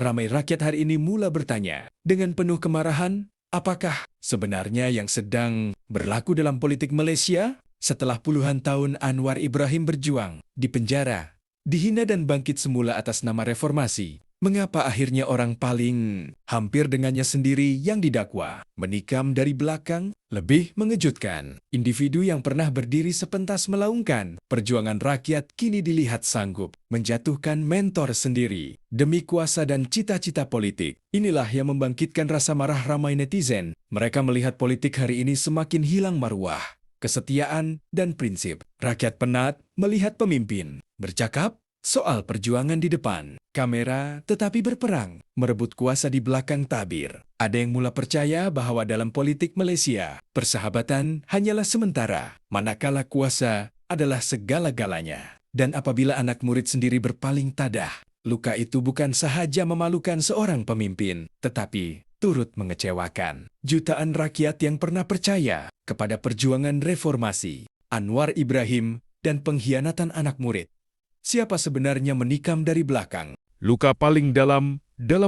ramai rakyat hari ini mula bertanya, dengan penuh kemarahan, apakah sebenarnya yang sedang berlaku dalam politik Malaysia? Setelah puluhan tahun Anwar Ibrahim berjuang, di penjara, dihina dan bangkit semula atas nama reformasi, mengapa akhirnya orang paling hampir dengannya sendiri yang didakwa, menikam dari belakang? Lebih mengejutkan, individu yang pernah berdiri sepentas melaungkan perjuangan rakyat kini dilihat sanggup menjatuhkan mentor sendiri demi kuasa dan cita-cita politik. Inilah yang membangkitkan rasa marah ramai netizen. Mereka melihat politik hari ini semakin hilang marwah, kesetiaan, dan prinsip. Rakyat penat melihat pemimpin bercakap soal perjuangan di depan kamera, tetapi berperang, merebut kuasa di belakang tabir. Ada yang mula percaya bahwa dalam politik Malaysia, persahabatan hanyalah sementara, manakala kuasa adalah segala-galanya. Dan apabila anak murid sendiri berpaling tadah, luka itu bukan sahaja memalukan seorang pemimpin, tetapi turut mengecewakan jutaan rakyat yang pernah percaya kepada perjuangan reformasi, Anwar Ibrahim, dan pengkhianatan anak murid. Siapa sebenarnya menikam dari belakang? Luka paling dalam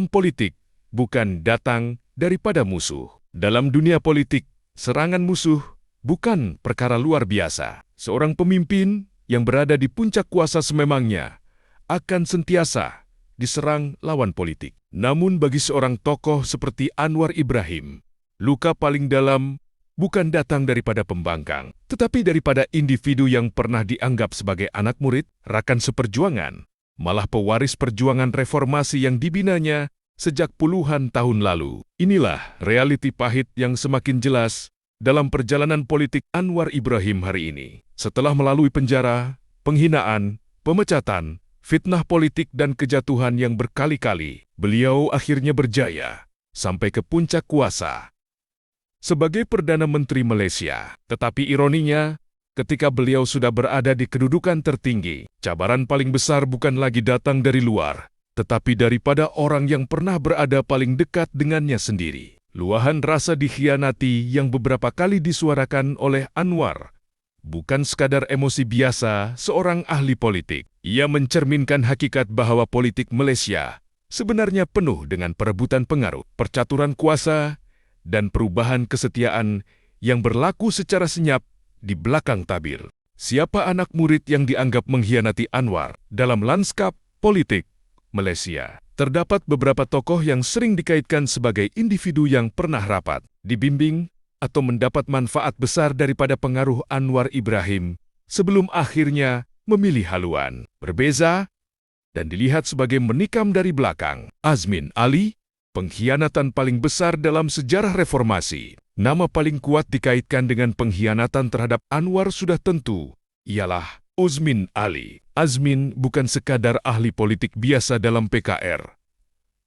politik bukan datang daripada musuh. Dalam dunia politik, serangan musuh bukan perkara luar biasa. Seorang pemimpin yang berada di puncak kuasa sememangnya akan sentiasa diserang lawan politik. Namun bagi seorang tokoh seperti Anwar Ibrahim, luka paling dalam bukan datang daripada pembangkang, tetapi daripada individu yang pernah dianggap sebagai anak murid, rakan seperjuangan, malah pewaris perjuangan reformasi yang dibinanya sejak puluhan tahun lalu. Inilah realiti pahit yang semakin jelas dalam perjalanan politik Anwar Ibrahim hari ini. Setelah melalui penjara, penghinaan, pemecatan, fitnah politik dan kejatuhan yang berkali-kali, beliau akhirnya berjaya sampai ke puncak kuasa sebagai Perdana Menteri Malaysia. Tetapi ironinya, ketika beliau sudah berada di kedudukan tertinggi, cabaran paling besar bukan lagi datang dari luar, tetapi daripada orang yang pernah berada paling dekat dengannya sendiri. Luahan rasa dikhianati yang beberapa kali disuarakan oleh Anwar bukan sekadar emosi biasa seorang ahli politik. Ia mencerminkan hakikat bahwa politik Malaysia sebenarnya penuh dengan perebutan pengaruh, percaturan kuasa, dan perubahan kesetiaan yang berlaku secara senyap di belakang tabir. Siapa anak murid yang dianggap mengkhianati Anwar dalam lanskap politik Malaysia? Terdapat beberapa tokoh yang sering dikaitkan sebagai individu yang pernah rapat, dibimbing, atau mendapat manfaat besar daripada pengaruh Anwar Ibrahim sebelum akhirnya memilih haluan berbeza dan dilihat sebagai menikam dari belakang. Azmin Ali, pengkhianatan paling besar dalam sejarah reformasi. Nama paling kuat dikaitkan dengan pengkhianatan terhadap Anwar sudah tentu ialah Azmin Ali. Azmin bukan sekadar ahli politik biasa dalam PKR.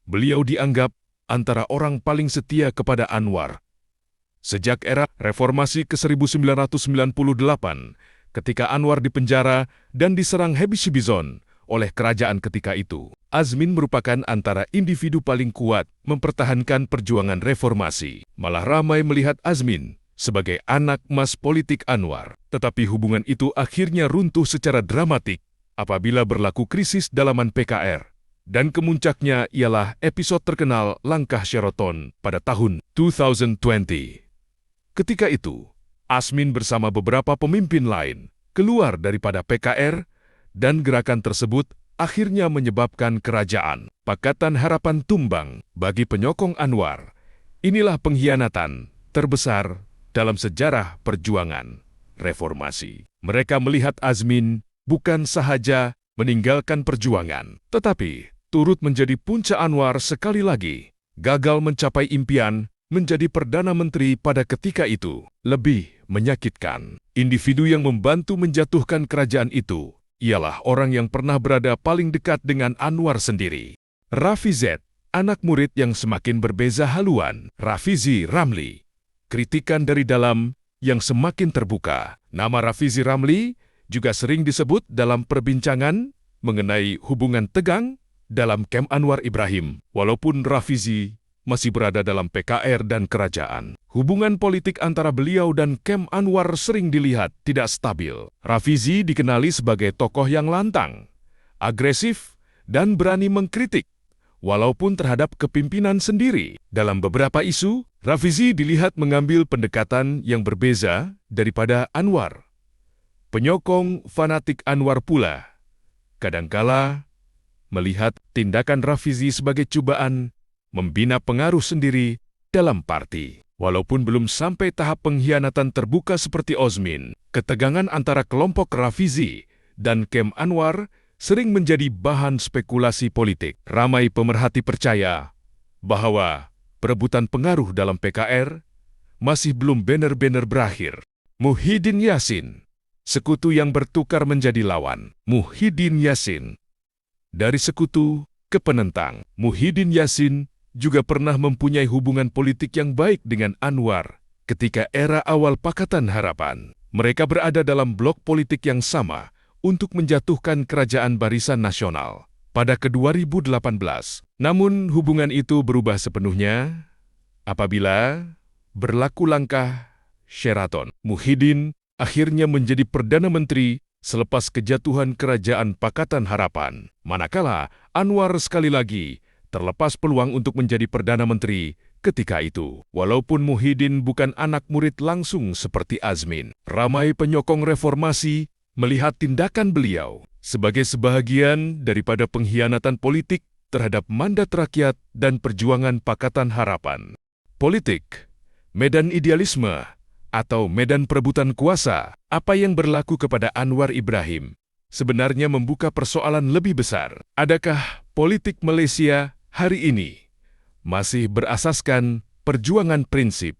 Beliau dianggap antara orang paling setia kepada Anwar sejak era reformasi ke 1998, ketika Anwar dipenjara dan diserang Habibie Bizon oleh kerajaan ketika itu. Azmin merupakan antara individu paling kuat mempertahankan perjuangan reformasi. Malah ramai melihat Azmin sebagai anak emas politik Anwar. Tetapi hubungan itu akhirnya runtuh secara dramatik apabila berlaku krisis dalaman PKR. Dan kemuncaknya ialah episode terkenal Langkah Sheraton pada tahun 2020. Ketika itu, Azmin bersama beberapa pemimpin lain keluar daripada PKR dan gerakan tersebut akhirnya menyebabkan kerajaan Pakatan Harapan tumbang bagi penyokong Anwar. Inilah pengkhianatan terbesar dalam sejarah perjuangan reformasi. Mereka melihat Azmin bukan sahaja meninggalkan perjuangan, tetapi turut menjadi punca Anwar sekali lagi gagal mencapai impian menjadi Perdana Menteri pada ketika itu. Lebih menyakitkan, individu yang membantu menjatuhkan kerajaan itu ialah orang yang pernah berada paling dekat dengan Anwar sendiri. Rafizi, anak murid yang semakin berbeza haluan. Rafizi Ramli, kritikan dari dalam yang semakin terbuka. Nama Rafizi Ramli juga sering disebut dalam perbincangan mengenai hubungan tegang dalam kem Anwar Ibrahim. Walaupun Rafizi masih berada dalam PKR dan kerajaan, hubungan politik antara beliau dan kem Anwar sering dilihat tidak stabil. Rafizi dikenali sebagai tokoh yang lantang, agresif, dan berani mengkritik, walaupun terhadap kepimpinan sendiri. Dalam beberapa isu, Rafizi dilihat mengambil pendekatan yang berbeza daripada Anwar. Penyokong fanatik Anwar pula kadangkala melihat tindakan Rafizi sebagai cobaan membina pengaruh sendiri dalam parti. Walaupun belum sampai tahap pengkhianatan terbuka seperti Osmin, ketegangan antara kelompok Rafizi dan Kem Anwar sering menjadi bahan spekulasi politik. Ramai pemerhati percaya bahwa perebutan pengaruh dalam PKR masih belum benar-benar berakhir. Muhyiddin Yassin, sekutu yang bertukar menjadi lawan. Muhyiddin Yassin, dari sekutu ke penentang. Muhyiddin Yassin juga pernah mempunyai hubungan politik yang baik dengan Anwar ketika era awal Pakatan Harapan. Mereka berada dalam blok politik yang sama untuk menjatuhkan kerajaan Barisan Nasional pada ke-2018. Namun hubungan itu berubah sepenuhnya apabila berlaku langkah Sheraton. Muhyiddin akhirnya menjadi Perdana Menteri selepas kejatuhan kerajaan Pakatan Harapan. Manakala Anwar sekali lagi terlepas peluang untuk menjadi Perdana Menteri ketika itu. Walaupun Muhyiddin bukan anak murid langsung seperti Azmin, ramai penyokong reformasi melihat tindakan beliau sebagai sebahagian daripada pengkhianatan politik terhadap mandat rakyat dan perjuangan Pakatan Harapan. Politik, medan idealisme, atau medan perebutan kuasa, apa yang berlaku kepada Anwar Ibrahim sebenarnya membuka persoalan lebih besar. Adakah politik Malaysia hari ini masih berasaskan perjuangan prinsip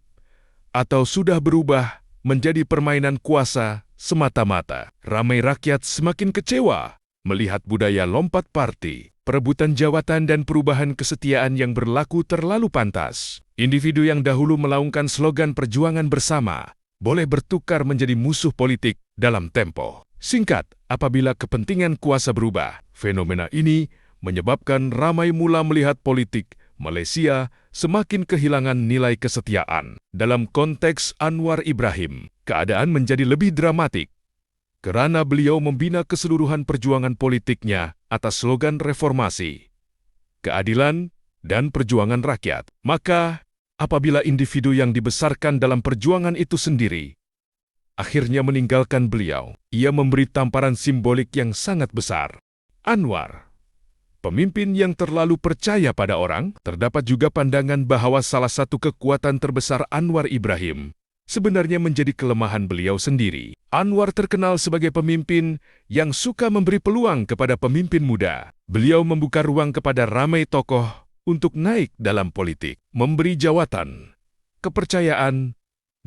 atau sudah berubah menjadi permainan kuasa semata-mata? Ramai rakyat semakin kecewa melihat budaya lompat parti, perebutan jawatan dan perubahan kesetiaan yang berlaku terlalu pantas. Individu yang dahulu melaungkan slogan perjuangan bersama boleh bertukar menjadi musuh politik dalam tempo singkat apabila kepentingan kuasa berubah. Fenomena ini menyebabkan ramai mula melihat politik Malaysia semakin kehilangan nilai kesetiaan. Dalam konteks Anwar Ibrahim, keadaan menjadi lebih dramatik kerana beliau membina keseluruhan perjuangan politiknya atas slogan reformasi, keadilan, dan perjuangan rakyat. Maka, apabila individu yang dibesarkan dalam perjuangan itu sendiri akhirnya meninggalkan beliau, ia memberi tamparan simbolik yang sangat besar. Anwar, pemimpin yang terlalu percaya pada orang. Terdapat juga pandangan bahwa salah satu kekuatan terbesar Anwar Ibrahim sebenarnya menjadi kelemahan beliau sendiri. Anwar terkenal sebagai pemimpin yang suka memberi peluang kepada pemimpin muda. Beliau membuka ruang kepada ramai tokoh untuk naik dalam politik, memberi jawatan, kepercayaan,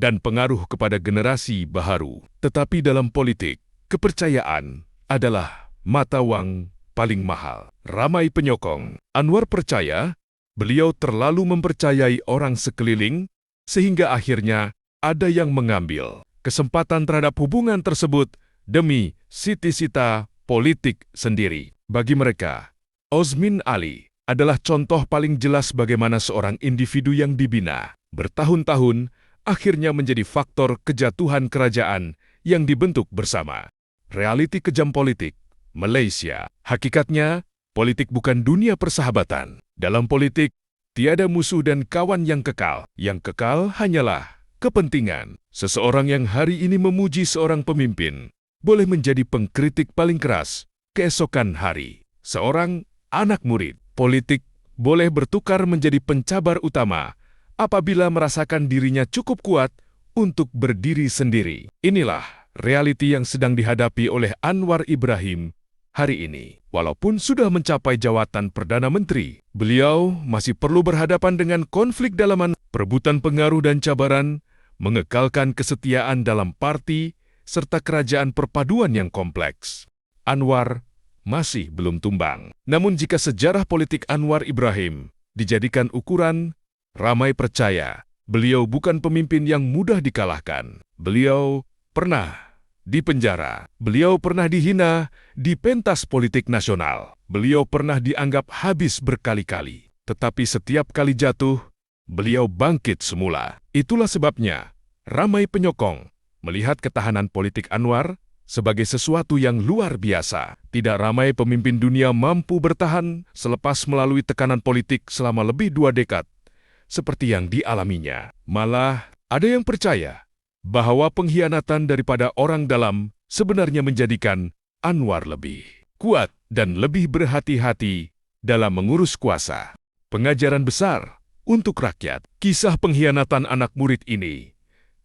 dan pengaruh kepada generasi baharu. Tetapi dalam politik, kepercayaan adalah mata wang paling mahal. Ramai penyokong Anwar percaya beliau terlalu mempercayai orang sekeliling sehingga akhirnya ada yang mengambil kesempatan terhadap hubungan tersebut demi cita-cita politik sendiri. Bagi mereka, Osmin Ali adalah contoh paling jelas bagaimana seorang individu yang dibina bertahun-tahun akhirnya menjadi faktor kejatuhan kerajaan yang dibentuk bersama. Realiti kejam politik Malaysia. Hakikatnya, politik bukan dunia persahabatan. Dalam politik, tiada musuh dan kawan yang kekal. Yang kekal hanyalah kepentingan. Seseorang yang hari ini memuji seorang pemimpin boleh menjadi pengkritik paling keras keesokan hari. Seorang anak murid politik boleh bertukar menjadi pencabar utama apabila merasakan dirinya cukup kuat untuk berdiri sendiri. Inilah realiti yang sedang dihadapi oleh Anwar Ibrahim hari ini. Walaupun sudah mencapai jawatan Perdana Menteri, beliau masih perlu berhadapan dengan konflik dalaman, perebutan pengaruh dan cabaran, mengekalkan kesetiaan dalam parti, serta kerajaan perpaduan yang kompleks. Anwar masih belum tumbang. Namun jika sejarah politik Anwar Ibrahim dijadikan ukuran, ramai percaya beliau bukan pemimpin yang mudah dikalahkan. Beliau pernah dipenjara, beliau pernah dihina di pentas politik nasional, beliau pernah dianggap habis berkali-kali. Tetapi setiap kali jatuh, beliau bangkit semula. Itulah sebabnya ramai penyokong melihat ketahanan politik Anwar sebagai sesuatu yang luar biasa. Tidak ramai pemimpin dunia mampu bertahan selepas melalui tekanan politik selama lebih 2 dekad, seperti yang dialaminya. Malah, ada yang percaya bahwa pengkhianatan daripada orang dalam sebenarnya menjadikan Anwar lebih kuat dan lebih berhati-hati dalam mengurus kuasa. Pengajaran besar untuk rakyat. Kisah pengkhianatan anak murid ini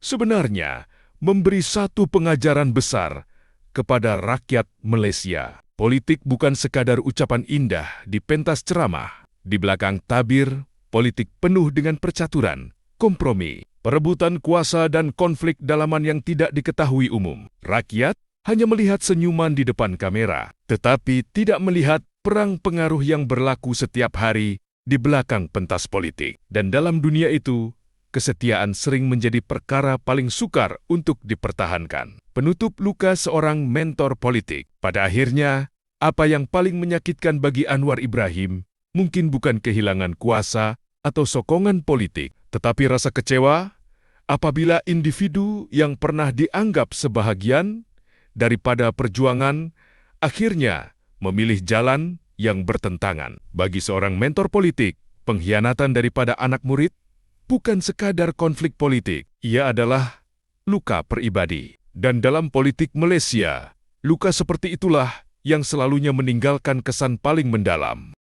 sebenarnya memberi satu pengajaran besar kepada rakyat Malaysia. Politik bukan sekadar ucapan indah di pentas ceramah. Di belakang tabir, politik penuh dengan percaturan, kompromi, perebutan kuasa dan konflik dalaman yang tidak diketahui umum. Rakyat hanya melihat senyuman di depan kamera, tetapi tidak melihat perang pengaruh yang berlaku setiap hari di belakang pentas politik. Dan dalam dunia itu, kesetiaan sering menjadi perkara paling sukar untuk dipertahankan. Penutup luka seorang mentor politik. Pada akhirnya, apa yang paling menyakitkan bagi Anwar Ibrahim mungkin bukan kehilangan kuasa atau sokongan politik, tetapi rasa kecewa apabila individu yang pernah dianggap sebahagian daripada perjuangan akhirnya memilih jalan yang bertentangan. Bagi seorang mentor politik, pengkhianatan daripada anak murid bukan sekadar konflik politik, ia adalah luka pribadi. Dan dalam politik Malaysia, luka seperti itulah yang selalunya meninggalkan kesan paling mendalam.